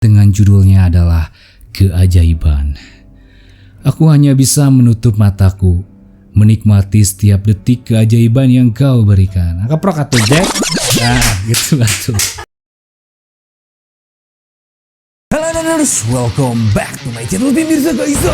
dengan judulnya adalah Keajaiban. Aku hanya bisa menutup mataku, menikmati setiap detik keajaiban yang kau berikan. Kaprok atau Jack? Nah, gitu atuh. Halo Naners, welcome back to my channel Pemirsa guys.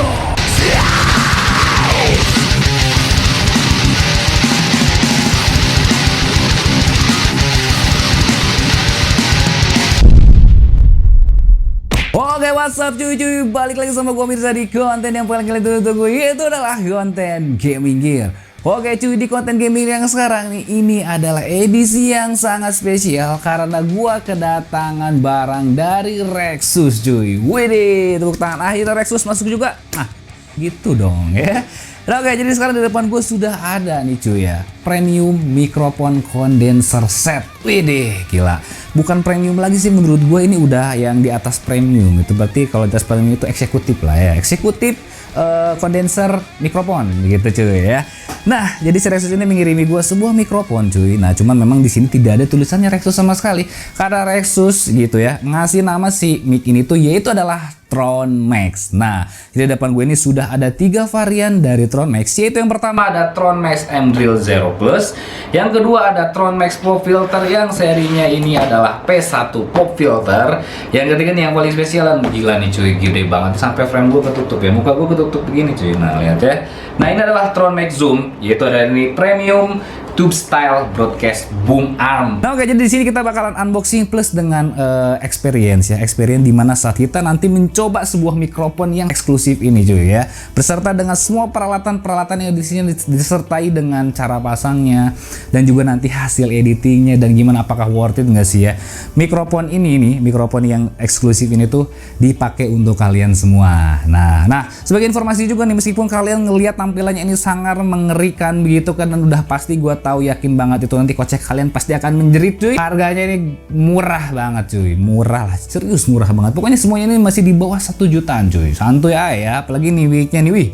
Oke, what's up cuy, balik lagi sama gue Mirza di konten yang paling kalian tunggu-tunggu, yaitu adalah konten gaming gear. Oke cuy, di konten gaming yang sekarang nih, ini adalah edisi yang sangat spesial karena gue kedatangan barang dari Rexus cuy. Widih, tepuk tangan, akhirnya Rexus masuk juga. Nah, gitu dong ya. Nah, oke, jadi sekarang di depan gue sudah ada nih cuy ya, premium mikrofon condenser set. Widih, gila. Bukan premium lagi sih menurut gue, ini udah yang di atas premium. Itu berarti kalau di atas premium itu eksekutif lah ya, eksekutif kondenser mikrofon gitu cuy ya. Nah, jadi si Rexus ini mengirimi gue sebuah mikrofon cuy. Nah, cuman memang di sini tidak ada tulisannya Rexus sama sekali. Karena Rexus gitu ya ngasih nama si mic ini tuh yaitu adalah Tron Max. Nah, di depan gue ini sudah ada 3 varian dari Tron Max, yaitu yang pertama ada Tron Max M-Drill Zero Plus, yang kedua ada Tron Max Pop Filter yang serinya ini adalah P1 Pop Filter, yang ketiga nih yang paling spesial, gila nih cuy, gede banget sampai frame gue ketutup ya, muka gue ketutup begini cuy. Nah, lihat ya. Nah, ini adalah Tron Max Zoom, yaitu ada ini premium tube style broadcast boom arm. Nah, oke, jadi di sini kita bakalan unboxing plus dengan experience ya, experience di mana saat kita nanti mencoba sebuah mikrofon yang eksklusif ini cuy ya, beserta dengan semua peralatan-peralatan yang di sini disertai dengan cara pasangnya dan juga nanti hasil editingnya dan gimana, apakah worth it nggak sih ya. Mikrofon ini nih, mikrofon yang eksklusif ini tuh dipakai untuk kalian semua. Nah, sebagai informasi juga nih, meskipun kalian ngelihat tampilannya ini sangat mengerikan begitu kan, dan udah pasti gue tahu, yakin banget itu nanti kocek kalian pasti akan menjerit cuy. Harganya ini murah banget cuy, murah lah, serius murah banget. Pokoknya semuanya ini masih di bawah 1 jutaan cuy, santuy aja ya. Apalagi nih wignya nih, wih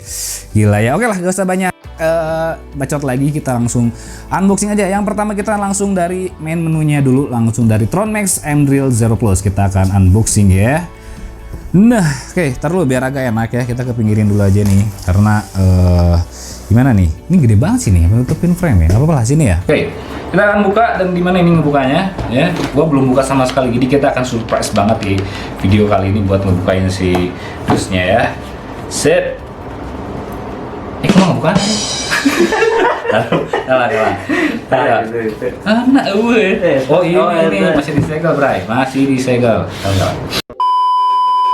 gila ya. Oke lah, gak usah banyak bacot lagi, kita langsung unboxing aja. Yang pertama kita langsung dari main menunya dulu, langsung dari Tron Max M-Drill Zero Plus kita akan unboxing ya. Nah, oke, ntar dulu biar agak enak ya, kita kepinggirin dulu aja nih, karena gimana nih, ini gede banget sih nih, menutupin frame ya, apa-apa lah sini ya. Oke, kita akan buka, dan dimana ini ngebukanya ya, gua belum buka sama sekali, jadi kita akan surprise banget di video kali ini buat ngebukain si dusnya ya. Set. Kok ngebuka? Salah. Anak gue. Oh ini masih disegel, Bray, masih disegel.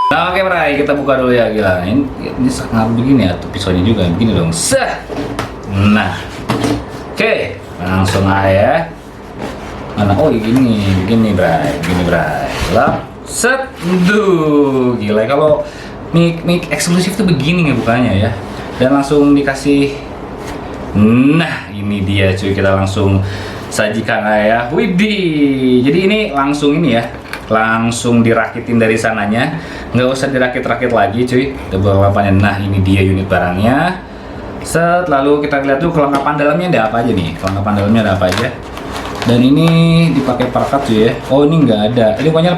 Nah, oke Bray, kita buka dulu ya. Gila, ini sangat begini ya, pisaunya juga begini dong. Seh. Nah, oke, langsung aja ya. Mana? Oh begini Bray, Lap, set, duh, gila. Kalau mic eksklusif tuh begini ngebukanya ya. Dan langsung dikasih. Nah, ini dia cuy, kita langsung sajikan aja ya. Widih, jadi ini langsung ini ya, langsung dirakitin dari sananya, nggak usah dirakit-rakit lagi cuy, kelengkapannya. Nah, ini dia unit barangnya. Set, lalu kita lihat dulu kelengkapan dalamnya ada apa aja nih, kelengkapan dalamnya ada apa aja. Dan ini dipakai perekat cuy ya. Oh, ini nggak ada, ini pokoknya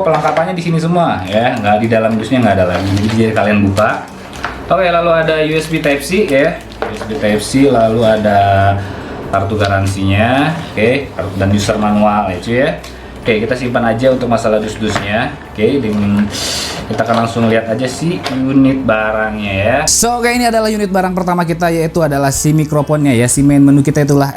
perlengkapannya di sini semua ya, nggak di dalam dusnya, nggak ada lagi, jadi kalian buka. Oke, lalu ada USB Type C ya, USB Type C, lalu ada kartu garansinya, oke, dan user manual ya cuy ya. Oke, kita simpan aja untuk masalah dus-dusnya. Oke, dan kita akan langsung lihat aja si unit barangnya ya. So, oke, ini adalah unit barang pertama kita, yaitu adalah si mikrofonnya ya. Si main menu kita itulah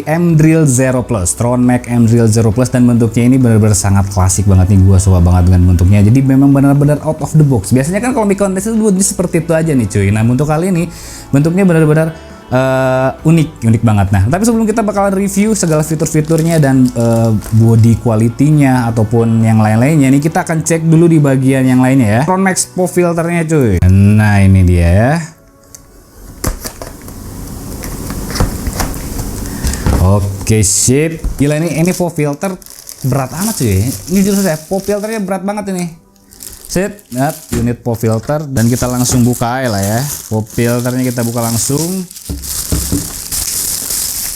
M-Drill Zero Plus, Tron Max M-Drill Zero Plus, dan bentuknya ini benar-benar sangat klasik banget nih. Gua suka banget dengan bentuknya. Jadi memang benar-benar out of the box. Biasanya kan kalau mic condenser itu seperti itu aja nih cuy. Nah, untuk kali ini bentuknya benar-benar unik banget. Nah, tapi sebelum kita bakalan review segala fitur-fiturnya dan body quality-nya ataupun yang lain-lainnya, nih kita akan cek dulu di bagian yang lainnya ya. Tron Max Pop Filternya cuy. Nah, ini dia ya. Oke, sip. Gila, ini pop filter berat amat cuy. Ini jelas ya, pop filternya berat banget ini. Set, unit pop filter, dan kita langsung buka lah ya. Pop filternya kita buka langsung.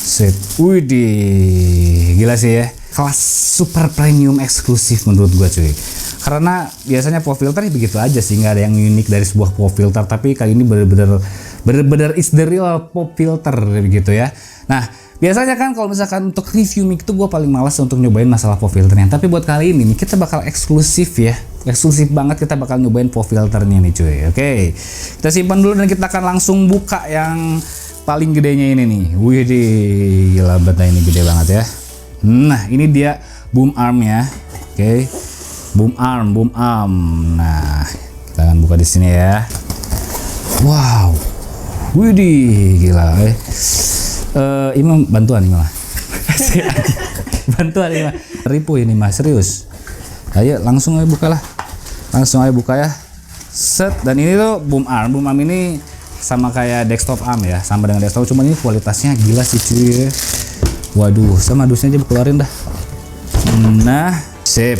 Set, widih, gila sih ya. Kelas super premium eksklusif menurut gua cuy. Karena biasanya pop filter begitu aja sih, nggak ada yang unik dari sebuah pop filter. Tapi kali ini bener-bener is the real pop filter begitu ya. Nah, biasanya kan kalau misalkan untuk review mic tuh gue paling malas untuk nyobain masalah pop filternya. Tapi buat kali ini nih kita bakal eksklusif ya. Eksklusif banget kita bakal nyobain pop filternya nih cuy. Oke. Kita simpan dulu dan kita akan langsung buka yang paling gedenya ini nih. Wih, gila banget ini, gede banget ya. Nah, ini dia boom arm ya. Oke. Boom arm. Nah, kita akan buka di sini ya. Wow. Widih, gila. Ini bantuan ini mah. Bantuan ini mah. Ripu ini mah, serius. Ayo langsung aja buka lah. Langsung aja buka ya. Set, dan ini tuh boom arm. Boom arm ini sama kayak desktop arm ya, sama dengan desktop, cuma ini kualitasnya gila sih cuy. Waduh, sama dusnya aja keluarin dah. Nah, sip.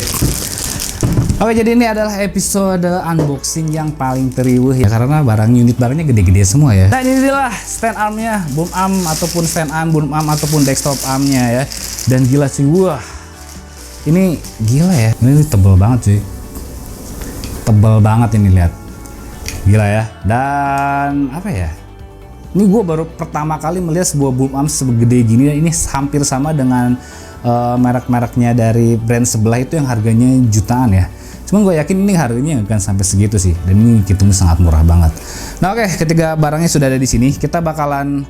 Oke, jadi ini adalah episode unboxing yang paling teriuh ya, karena unit barangnya gede-gede semua ya. Dan ini adalah stand armnya, boom arm ataupun stand arm, boom arm ataupun desktop armnya ya. Dan gila sih, wah, ini gila ya. Ini tebel banget cuy, tebel banget ini, lihat, gila ya. Dan apa ya? Ini gue baru pertama kali melihat sebuah boom arm segede gini. Ini hampir sama dengan merek-mereknya dari brand sebelah itu yang harganya jutaan ya. Cuman gue yakin ini harganya nggak akan sampai segitu sih, dan ini hitungnya sangat murah banget. Nah oke, ketika barangnya sudah ada di sini, kita bakalan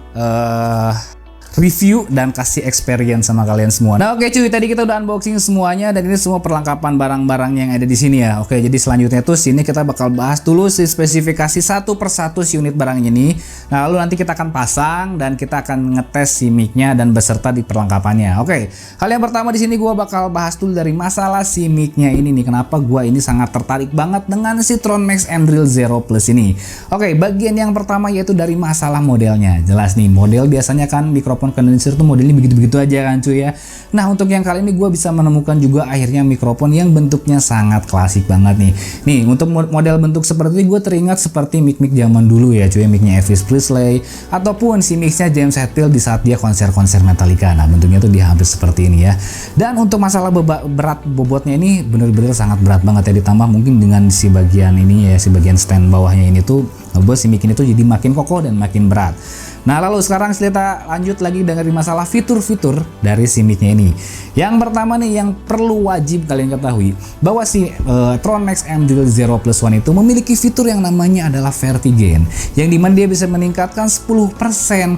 review dan kasih experience sama kalian semua. Nah oke cuy, tadi kita udah unboxing semuanya dan ini semua perlengkapan barang-barang yang ada di sini ya. Oke, jadi selanjutnya tuh sini kita bakal bahas dulu si spesifikasi satu persatu si unit barangnya ini. Nah lalu nanti kita akan pasang dan kita akan ngetes si mic-nya dan beserta di perlengkapannya. Oke, hal yang pertama di sini gua bakal bahas dulu dari masalah si mic-nya ini nih. Kenapa gua ini sangat tertarik banget dengan si Tron Max M-Drill Zero Plus ini. Oke, bagian yang pertama yaitu dari masalah modelnya. Jelas nih, model biasanya kan mikrofon kondenser tuh modelnya begitu-begitu aja kan cuy ya. Nah untuk yang kali ini gue bisa menemukan juga akhirnya mikrofon yang bentuknya sangat klasik banget nih. Nih untuk model bentuk seperti ini gue teringat seperti mic-mic zaman dulu ya cuy, mic-nya Elvis Presley ataupun si mic-nya James Hetfield di saat dia konser-konser Metallica. Nah bentuknya tuh dia hampir seperti ini ya. Dan untuk masalah berat bobotnya ini bener-bener sangat berat banget ya, ditambah mungkin dengan si bagian ini ya, si bagian stand bawahnya ini tuh ngebuat si mic ini tuh jadi makin kokoh dan makin berat. Nah lalu sekarang kita lanjut lagi dengan masalah fitur-fitur dari si mic-nya ini. Yang pertama nih yang perlu wajib kalian ketahui bahwa si Tron Max M-Drill Zero Plus One itu memiliki fitur yang namanya adalah Vertigain, yang dimana dia bisa meningkatkan 10%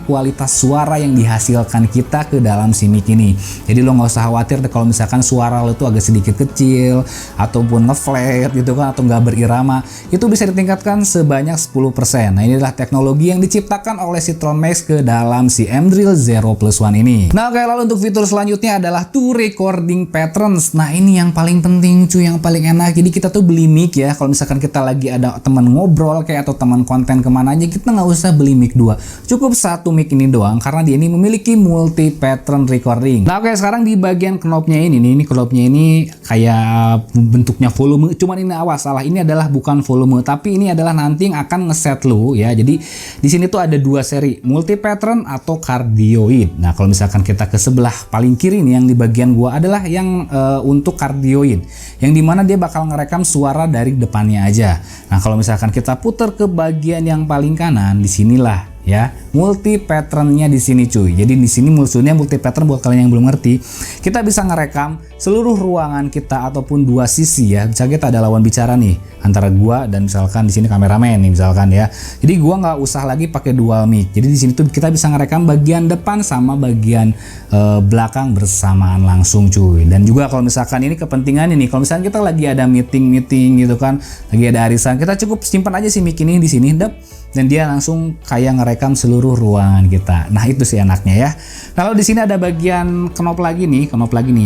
kualitas suara yang dihasilkan kita ke dalam si mic ini. Jadi lo nggak usah khawatir deh kalau misalkan suara lo tuh agak sedikit kecil ataupun nge-flat gitu kan, atau nggak berirama, itu bisa ditingkatkan sebanyak 10%. Nah ini adalah teknologi yang diciptakan oleh si Tron Max ke dalam si M-Drill Zero Plus One ini. Nah oke, lalu untuk fitur selanjutnya adalah two recording patterns. Nah ini yang paling penting cuy, yang paling enak. Jadi kita tuh beli mic ya, kalau misalkan kita lagi ada teman ngobrol kayak atau teman konten kemana aja, kita nggak usah beli mic 2, cukup satu mic ini doang karena dia ini memiliki multi pattern recording. Nah oke, sekarang di bagian knobnya ini nih, ini knobnya ini kayak bentuknya volume, cuman ini awas salah, ini adalah bukan volume tapi ini adalah nanti yang akan ngeset lu ya. Jadi di sini tuh ada dua seri, multi pattern atau cardioid. Nah kalau misalkan kita ke sebelah paling kiri nih yang di bagian gua adalah yang untuk cardioid, yang dimana dia bakal ngerekam suara dari depannya aja. Nah kalau misalkan kita putar ke bagian yang paling kanan, disinilah ya multi patternnya di sini cuy. Jadi di sini maksudnya multi pattern buat kalian yang belum ngerti, kita bisa ngerekam seluruh ruangan kita ataupun dua sisi ya. Misalnya kita ada lawan bicara nih antara gua dan misalkan di sini kameramen nih misalkan ya. Jadi gua nggak usah lagi pakai dual mic. Jadi di sini tuh kita bisa ngerekam bagian depan sama bagian belakang bersamaan langsung cuy. Dan juga kalau misalkan ini kepentingan ini, kalau misalkan kita lagi ada meeting gitu kan, lagi ada arisan, kita cukup simpan aja si mic ini di sini, dan dia langsung kayak ngerekam seluruh ruangan kita. Nah itu sih enaknya ya. Kalau di sini ada bagian knob lagi nih,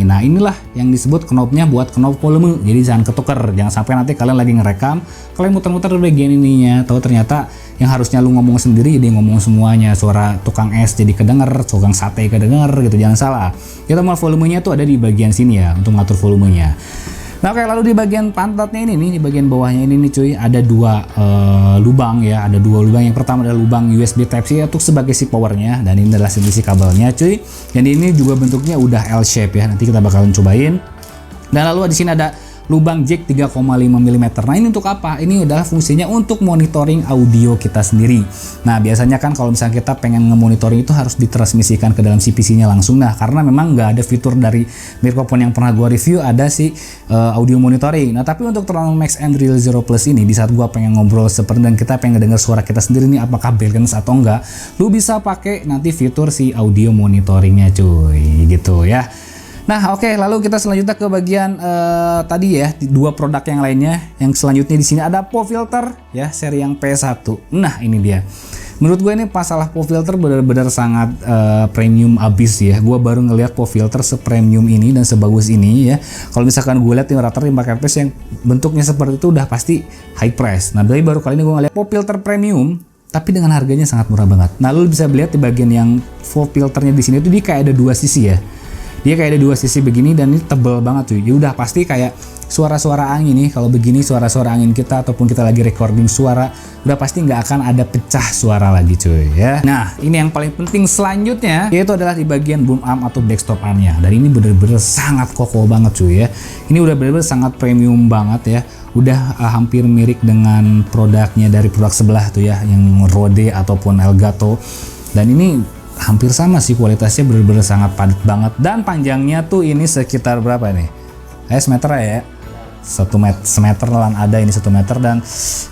Nah inilah yang disebut knobnya buat knob volume. Jadi jangan ketuker, jangan sampai nanti kalian lagi ngerekam, kalian muter-muter di bagian ininya, tahu ternyata yang harusnya lu ngomong sendiri jadi ngomong semuanya, suara tukang es jadi kedenger, tukang sate kedenger gitu. Jangan salah. Kita mau volumenya tuh ada di bagian sini ya untuk ngatur volumenya. Nah oke, lalu di bagian pantatnya ini nih, di bagian bawahnya ini nih cuy, ada dua lubang ya, ada dua lubang. Yang pertama adalah lubang USB Type-C untuk sebagai si powernya, dan ini adalah sisi kabelnya cuy. Dan ini juga bentuknya udah L shape ya, nanti kita bakalan cobain. Dan lalu di sini ada lubang jack 3,5 mm. Nah ini untuk apa? Ini adalah fungsinya untuk monitoring audio kita sendiri. Nah biasanya kan kalau misalnya kita pengen nge-monitoring itu harus ditransmisikan ke dalam CPC-nya langsung. Nah karena memang nggak ada fitur dari microphone yang pernah gua review ada si audio monitoring. Nah tapi untuk Trono Max N-Real Zero Plus ini, di saat gua pengen ngobrol seperti dan kita pengen dengar suara kita sendiri nih apakah balance atau enggak, lu bisa pakai nanti fitur si audio monitoringnya cuy, gitu ya. Nah oke, lalu kita selanjutnya ke bagian tadi ya, dua produk yang lainnya. Yang selanjutnya di sini ada pop filter ya, seri yang P1. Nah ini dia. Menurut gue ini masalah pop filter benar-benar sangat premium abis ya. Gue baru ngelihat pop filter sepremium ini dan sebagus ini ya. Kalau misalkan gue lihat di rata-rata di marketplace yang bentuknya seperti itu udah pasti high price. Nah dari baru kali ini gue ngeliat pop filter premium tapi dengan harganya sangat murah banget. Nah lu bisa lihat di bagian yang pop filternya di sini tuh dia kayak ada dua sisi ya. Dia kayak ada dua sisi begini dan ini tebel banget cuy. Ya udah pasti kayak suara-suara angin nih, kalau begini suara-suara angin kita ataupun kita lagi recording suara, udah pasti nggak akan ada pecah suara lagi cuy ya. Nah ini yang paling penting selanjutnya yaitu adalah di bagian boom arm atau backstop armnya. Dan ini bener-bener sangat kokoh banget cuy ya. Ini udah bener-bener sangat premium banget ya. Udah hampir mirip dengan produknya dari produk sebelah tuh ya, yang Rode ataupun Elgato. Dan ini hampir sama sih, kualitasnya bener-bener sangat padat banget. Dan panjangnya tuh ini sekitar berapa nih? Semeter ya. 1 meter, semeter lan ada ini 1 meter. Dan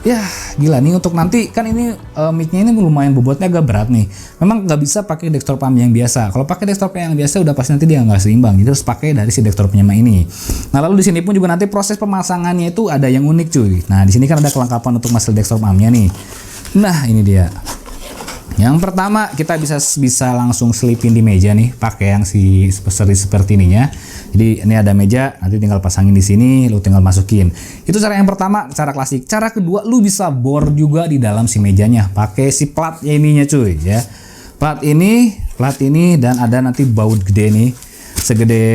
ya gila nih, untuk nanti kan ini mic-nya ini lumayan bobotnya agak berat nih. Memang nggak bisa pakai desktop amp yang biasa. Kalau pakai desktop yang biasa udah pasti nanti dia nggak seimbang. Jadi harus pakai dari si desktop penyama ini. Nah lalu di sini pun juga nanti proses pemasangannya itu ada yang unik cuy. Nah di sini kan ada kelengkapan untuk masalah desktop ampnya nih. Nah ini dia. Yang pertama kita bisa langsung selipin di meja nih, pakai yang si seri seperti ininya. Jadi ini ada meja, nanti tinggal pasangin di sini, lu tinggal masukin. Itu cara yang pertama, cara klasik. Cara kedua, lu bisa bor juga di dalam si mejanya, pakai si plat ininya cuy ya. Plat ini dan ada nanti baut gede nih, segede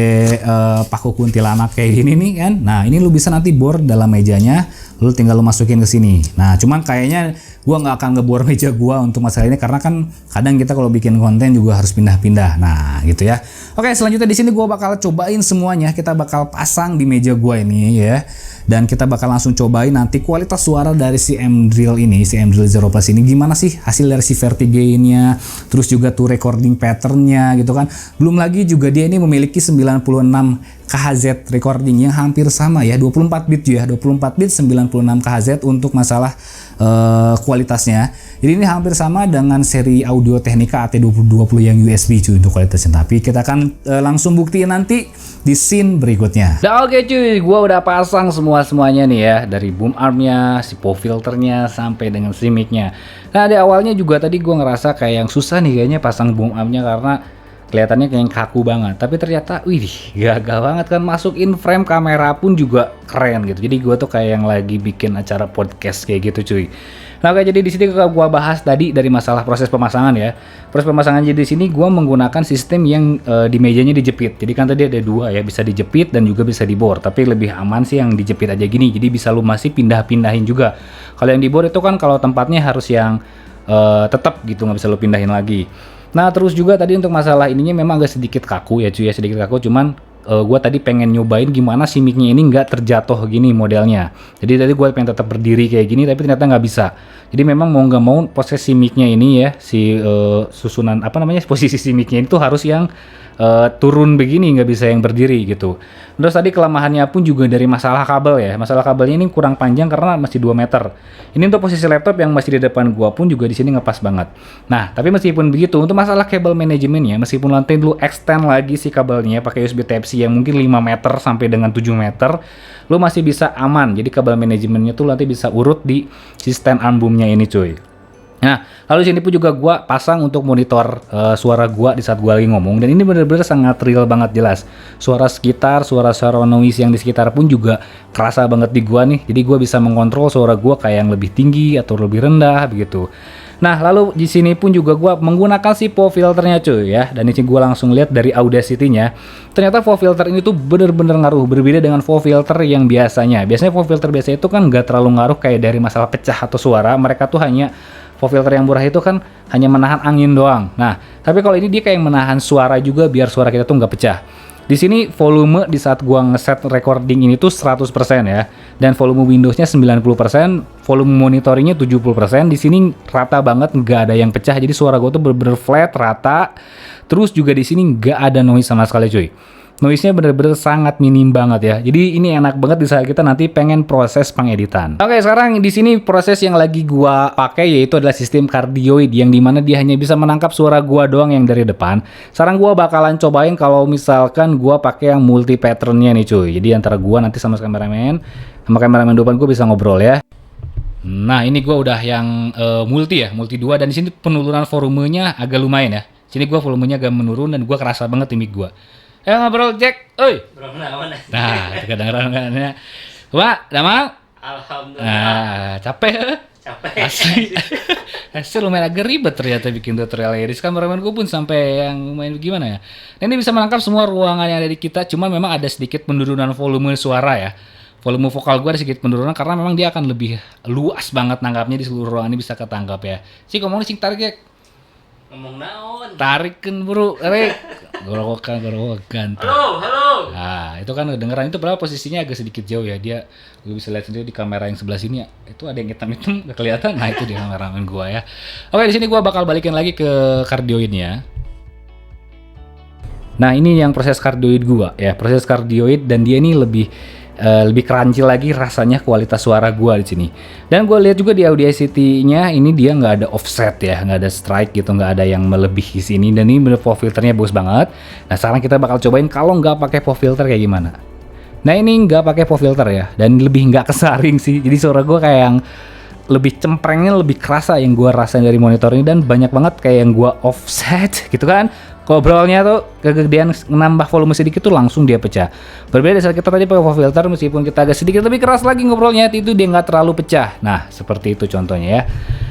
paku kuntilanak kayak gini nih kan. Nah ini lu bisa nanti bor dalam mejanya, lu tinggal lu masukin ke sini. Nah cuman kayaknya gua nggak akan ngebor meja gua untuk masalah ini karena kan kadang kita kalau bikin konten juga harus pindah-pindah. Nah gitu ya. Oke selanjutnya di sini gua bakal cobain semuanya. Kita bakal pasang di meja gua ini ya. Dan kita bakal langsung cobain nanti kualitas suara dari si M-Drill ini, si M-Drill Zero Plus ini gimana sih hasil dari si vertigainnya, terus juga tuh recording patternnya gitu kan. Belum lagi juga dia ini memiliki 96 KHZ recording yang hampir sama ya, 24 bit ya, 24 bit 96 KHZ untuk masalah kualitasnya. Jadi ini hampir sama dengan seri Audio Technica AT2020 yang USB cuy untuk kualitasnya. Tapi kita akan langsung buktiin nanti di scene berikutnya. Nah oke cuy, gua udah pasang semuanya nih ya, dari boom armnya, si pop filternya sampai dengan si mic-nya. Nah di awalnya juga tadi gua ngerasa kayak yang susah nih kayaknya pasang boom armnya karena kelihatannya kayak yang kaku banget, tapi ternyata wih gagah banget kan, masukin frame kamera pun juga keren gitu. Jadi gua tuh kayak yang lagi bikin acara podcast kayak gitu cuy. Nah oke, jadi di sini gua bahas tadi dari masalah proses pemasangan ya. Proses pemasangan jadi di sini gua menggunakan sistem yang di mejanya dijepit. Jadi kan tadi ada dua ya, bisa dijepit dan juga bisa dibor. Tapi lebih aman sih yang dijepit aja gini. Jadi bisa lu masih pindah-pindahin juga. Kalau yang dibor itu kan kalau tempatnya harus yang tetap gitu, nggak bisa lu pindahin lagi. Nah terus juga tadi untuk masalah ininya memang agak sedikit kaku ya cuy ya, sedikit kaku. Cuman gue tadi pengen nyobain gimana si mic-nya ini nggak terjatuh gini modelnya. Jadi tadi gue pengen tetap berdiri kayak gini tapi ternyata nggak bisa. Jadi memang mau nggak mau posisi mic-nya ini ya, si susunan apa namanya, posisi si mic-nya itu harus yang turun begini, nggak bisa yang berdiri gitu. Terus tadi kelemahannya pun juga dari masalah kabel ya. Masalah kabelnya ini kurang panjang karena masih 2 meter. Ini untuk posisi laptop yang masih di depan gua pun juga di sini ngepas banget. Nah, tapi meskipun begitu untuk masalah kabel manajemennya, meskipun nanti lu extend lagi si kabelnya pakai USB Type-C yang mungkin 5 meter sampai dengan 7 meter, lu masih bisa aman. Jadi kabel manajemennya tuh nanti bisa urut di si stand arm boom-nya ini cuy. Nah, lalu sini pun juga gua pasang untuk monitor suara gua di saat gua lagi ngomong, dan ini bener-bener sangat real banget jelas. Suara sekitar, suara noise yang di sekitar pun juga kerasa banget di gua nih. Jadi gua bisa mengontrol suara gua kayak yang lebih tinggi atau lebih rendah begitu. Nah, lalu di sini pun juga gua menggunakan si pop filternya cuy ya. Dan di sini gua langsung lihat dari Audacity-nya. Ternyata pop filter ini tuh bener-bener ngaruh, berbeda dengan pop filter yang biasanya. Biasanya pop filter biasa itu kan nggak terlalu ngaruh kayak dari masalah pecah atau suara. Mereka tuh hanya pop filter yang murah itu kan hanya menahan angin doang. Nah, tapi kalau ini dia kayak menahan suara juga biar suara kita tuh nggak pecah. Di Di sini volume di saat gua ngeset recording ini tuh 100% ya. Dan volume Windowsnya 90%, volume monitoringnya 70%. Di sini rata banget, nggak ada yang pecah. Jadi suara gua tuh bener-bener flat, rata. Terus juga di sini nggak ada noise sama sekali cuy. Noise-nya bener-bener sangat minim banget ya. Jadi ini enak banget di saat kita nanti pengen proses pengeditan. Oke, sekarang di sini proses yang lagi gua pakai yaitu adalah sistem cardioid yang dimana dia hanya bisa menangkap suara gua doang yang dari depan. Sekarang gua bakalan cobain kalau misalkan gua pakai yang multi patternnya nih cuy. Jadi antara gua nanti sama kameramen depan gua bisa ngobrol ya. Nah, ini gua udah yang multi ya, multi 2 dan di sini penurunan volumenya agak lumayan ya. Sini gua volumenya agak menurun dan gua kerasa banget di mic gua. Ngobrol Jack, oi. Nah, itu kedengeran kan ya. Wah, udah mau? Alhamdulillah. Nah, capek. Asli. Asli lumayan agak ribet ternyata bikin tutorial Iris. Kameramen gue pun sampai yang main gimana ya. Nah, ini bisa menangkap semua ruangan yang ada di kita. Cuma memang ada sedikit penurunan volume suara ya. Volume vokal gue ada sedikit penurunan karena memang dia akan lebih luas banget nangkapnya di seluruh ruangan ini bisa ketangkap ya. Si ngomongnya sing tarik ya. Ngomong naon? Tarikin bro, tarik. Gorowokan. Halo. Nah, itu kan kedengeran itu berapa posisinya agak sedikit jauh ya. Dia gue bisa lihat sendiri di kamera yang sebelah sini ya. Itu ada yang hitam-hitam gak kelihatan. Nah, itu di kameramen gua ya. Oke, di sini gua bakal balikin lagi ke cardioidnya. Nah, ini yang proses cardioid gua ya. Proses cardioid dan dia ini lebih crunchy lagi rasanya kualitas suara gua di sini. Dan gua lihat juga di Audacity-nya ini dia nggak ada offset ya, nggak ada strike gitu, nggak ada yang melebihi sini. Dan ini bener pop filternya bagus banget. Nah, sekarang kita bakal cobain kalau nggak pakai pop filter kayak gimana. Nah, ini nggak pakai pop filter ya, dan lebih nggak kesaring sih. Jadi suara gua kayak yang lebih cemprengnya lebih kerasa yang gua rasain dari monitor ini dan banyak banget kayak yang gua offset gitu kan. Ngobrolnya tuh kegedean nambah volume sedikit tuh langsung dia pecah. Berbeda saat kita tadi pakai pop filter meskipun kita agak sedikit lebih keras lagi ngobrolnya itu dia nggak terlalu pecah. Nah, seperti itu contohnya ya.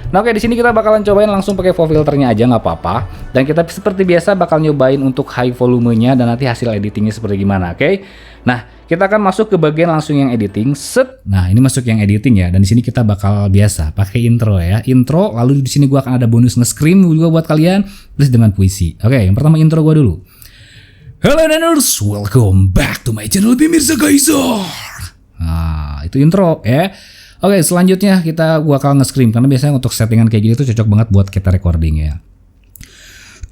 Nah, oke di sini kita bakalan cobain langsung pakai pop filternya aja nggak apa-apa. Dan kita seperti biasa bakal nyobain untuk high volumenya dan nanti hasil editingnya seperti gimana, oke? Nah, kita akan masuk ke bagian langsung yang editing. Set. Nah, ini masuk yang editing ya. Dan di sini kita bakal biasa pakai intro ya. Intro, lalu di sini gua akan ada bonus nge-scream juga buat kalian, plus dengan puisi. Oke, yang pertama intro gua dulu. Hello Naners, welcome back to my channel Pemirsa Kaisar. Nah, itu intro ya. Oke, selanjutnya gua bakal nge-scream karena biasanya untuk settingan kayak gini tuh cocok banget buat kita recording ya.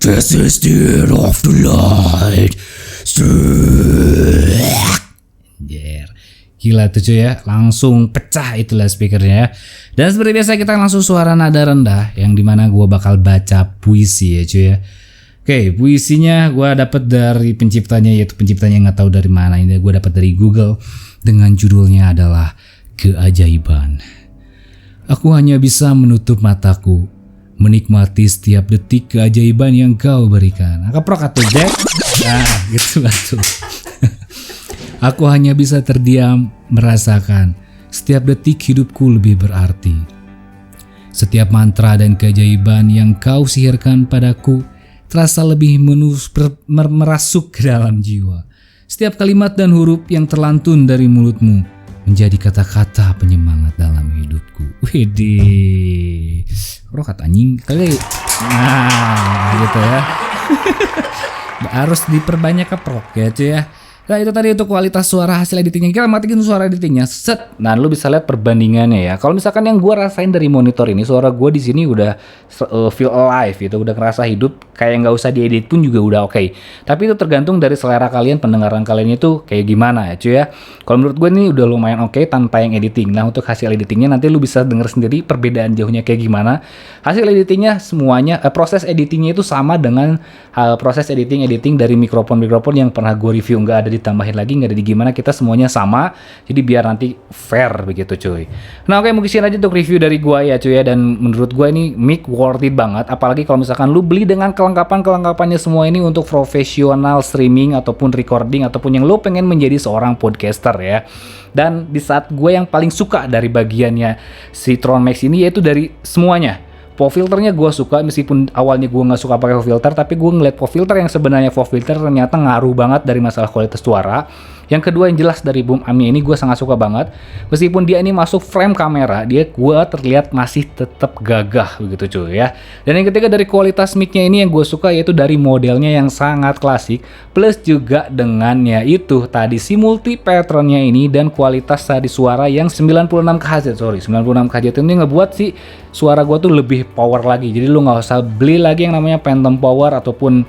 This is the end of the light. Gila tuh cuy ya, langsung pecah itulah speakernya ya. Dan seperti biasa kita langsung suara nada rendah yang dimana gue bakal baca puisi ya cuy ya. Oke, puisinya gue dapet dari penciptanya yaitu penciptanya nggak tahu dari mana, ini gue dapet dari Google dengan judulnya adalah Keajaiban. Aku hanya bisa menutup mataku, menikmati setiap detik keajaiban yang kau berikan. Keprok atau Jack? Nah, gitu lah tuh. Aku hanya bisa terdiam, merasakan setiap detik hidupku lebih berarti. Setiap mantra dan keajaiban yang kau sihirkan padaku terasa lebih merasuk ke dalam jiwa. Setiap kalimat dan huruf yang terlantun dari mulutmu menjadi kata-kata penyemangat dalam hidupku. Widih, rokat anjing kali. Nah, gitu ya. Harus diperbanyak keprok ya cuy ya. Nah itu tadi untuk kualitas suara hasil editingnya. Kita matiin suara editingnya, set. Nah lu bisa lihat perbandingannya ya. Kalau misalkan yang gue rasain dari monitor ini, suara gue di sini udah feel alive gitu, udah ngerasa hidup, kayak nggak usah diedit pun juga udah oke. Tapi itu tergantung dari selera kalian, pendengaran kalian itu kayak gimana ya cuy ya. Kalau menurut gue ini udah lumayan oke tanpa yang editing. Nah untuk hasil editingnya nanti lu bisa denger sendiri perbedaan jauhnya kayak gimana. Hasil editingnya semuanya, proses editingnya itu sama dengan proses editing dari mikrofon yang pernah gue review, nggak ada ditambahin lagi, nggak ada di gimana, kita semuanya sama, jadi biar nanti fair begitu cuy. Nah oke, mungkin sekian aja untuk review dari gua ya cuy ya, dan menurut gua ini mic worth it banget, apalagi kalau misalkan lu beli dengan kelengkapannya semua ini untuk profesional streaming ataupun recording ataupun yang lu pengen menjadi seorang podcaster ya. Dan di saat gue yang paling suka dari bagiannya si Tron Max ini yaitu dari semuanya. Pop filternya gue suka, meskipun awalnya gue nggak suka pakai pop filter, tapi gue ngeliat pop filter yang sebenarnya pop filter ternyata ngaruh banget dari masalah kualitas suara. Yang kedua yang jelas dari Boom Ami ini gue sangat suka banget. Meskipun dia ini masuk frame kamera, gue terlihat masih tetap gagah begitu cuy ya. Dan yang ketiga dari kualitas mic-nya ini yang gue suka yaitu dari modelnya yang sangat klasik, plus juga dengan yaitu tadi si multi patternnya ini dan kualitas tadi suara yang 96 kHz, 96 kHz ini ngebuat si suara gue tuh lebih power lagi. Jadi lu nggak usah beli lagi yang namanya Phantom Power ataupun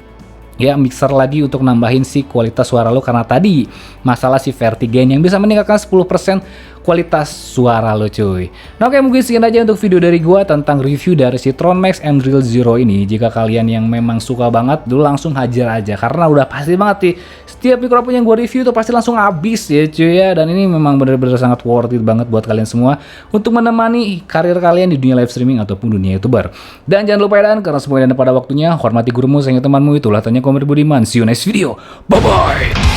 ya mixer lagi untuk nambahin si kualitas suara lo, karena tadi masalah si Vertigain yang bisa meningkatkan 10% kualitas suara lo cuy. Nah oke, mungkin sekian aja untuk video dari gua tentang review dari si Tron Max M-Drill Zero ini. Jika kalian yang memang suka banget dulu langsung hajar aja, karena udah pasti banget sih setiap mikrofon yang gua review tuh pasti langsung habis ya cuy ya. Dan ini memang bener-bener sangat worth it banget buat kalian semua untuk menemani karir kalian di dunia live streaming ataupun dunia YouTuber. Dan jangan lupa ya, karena semuanya ada pada waktunya, hormati gurumu, sayangi temanmu, itulah tanya komentar budiman. See you next video, bye bye.